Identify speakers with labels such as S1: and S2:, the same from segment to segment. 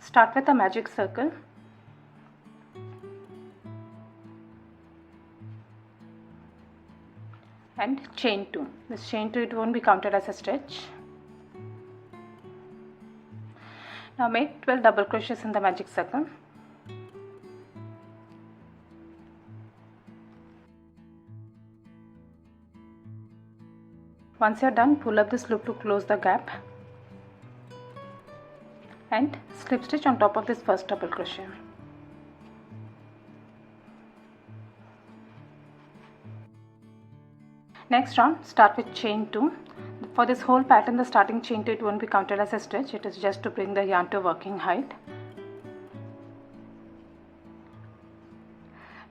S1: Start with a magic circle and chain 2. This chain 2, it won't be counted as a stitch. Now make 12 double crochets in the magic circle. Once you are done, pull up this loop to close the gap and slip stitch on top of this first double crochet. Next round, start with chain 2. For this whole pattern, the starting chain 2, it won't be counted as a stitch. It is just to bring the yarn to working height.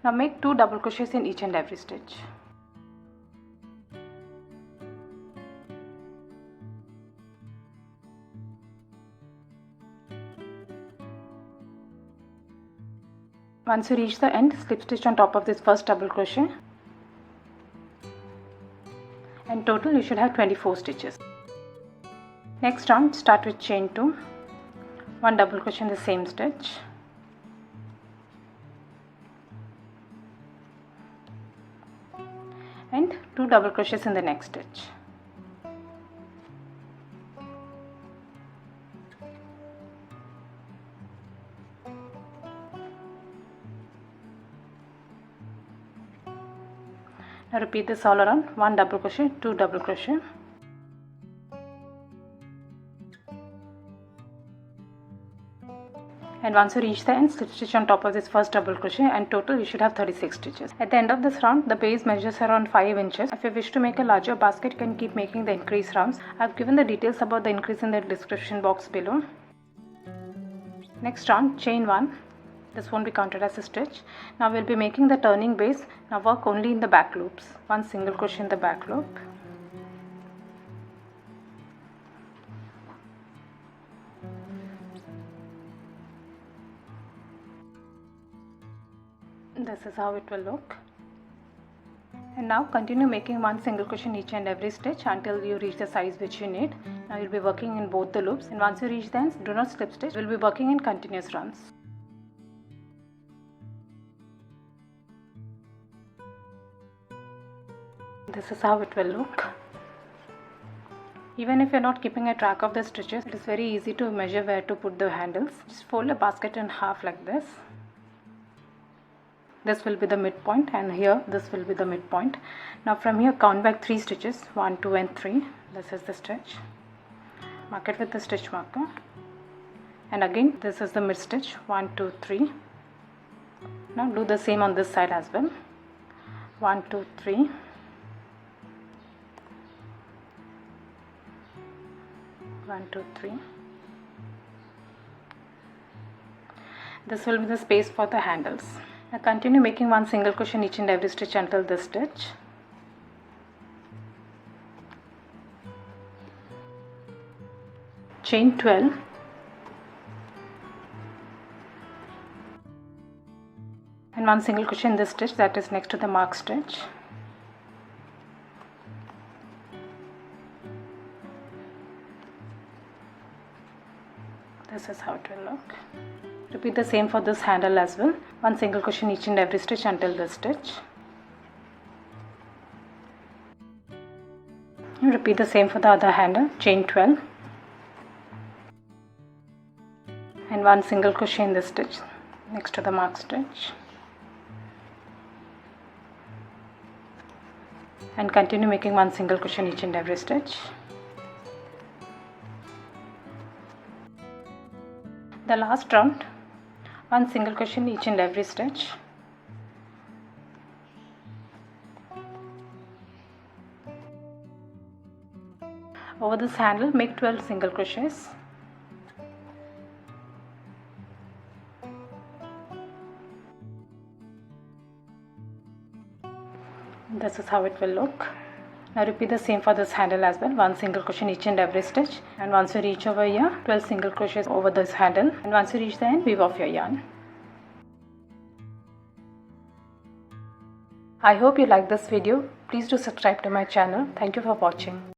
S1: Now make 2 double crochets in each and every stitch. Once you reach the end, slip stitch on top of this first double crochet. And total you should have 24 stitches. Next round, start with chain 2, 1 double crochet in the same stitch, and 2 double crochets in the next stitch. Now repeat this all around, 1 double crochet, 2 double crochet, and once you reach the end, slip stitch on top of this first double crochet, and total you should have 36 stitches. At the end of this round, the base measures around 5 inches. If you wish to make a larger basket, you can keep making the increase rounds. I have given the details about the increase in the description box below. Next round, chain 1. This won't be counted as a stitch. Now we'll be making the turning base. Now work only in the back loops. 1 single crochet in the back loop. This is how it will look. And now continue making 1 single crochet in each and every stitch until you reach the size which you need. Now you'll be working in both the loops, and once you reach the ends, do not slip stitch. We'll be working in continuous runs. This is how it will look. Even if you're not keeping a track of the stitches, it is very easy to measure where to put the handles. Just fold the basket in half like this. This will be the midpoint, and here this will be the midpoint. Now from here, count back 3 stitches, 1, 2 and 3. This is the stitch. Mark it with the stitch marker. And again, this is the mid stitch, 1, 2, 3. Now do the same on this side as well. 1, 2, 3. 1, 2, 3. This will be the space for the handles. Now continue making 1 single crochet in each and every stitch until this stitch. Chain 12. And 1 single crochet in this stitch that is next to the mark stitch. This is how it will look. Repeat the same for this handle as well. 1 single crochet in each and every stitch until this stitch. You repeat the same for the other handle. Chain 12. And 1 single crochet in this stitch next to the mark stitch. And continue making 1 single crochet in each and every stitch. The last round, 1 single crochet in each and every stitch. Over this handle, make 12 single crochets. This is how it will look. Now repeat the same for this handle as well. 1 single crochet in each and every stitch, and once you reach over here, 12 single crochets over this handle, and once you reach the end, weave off your yarn. I hope you like this video. Please do subscribe to my channel. Thank you for watching.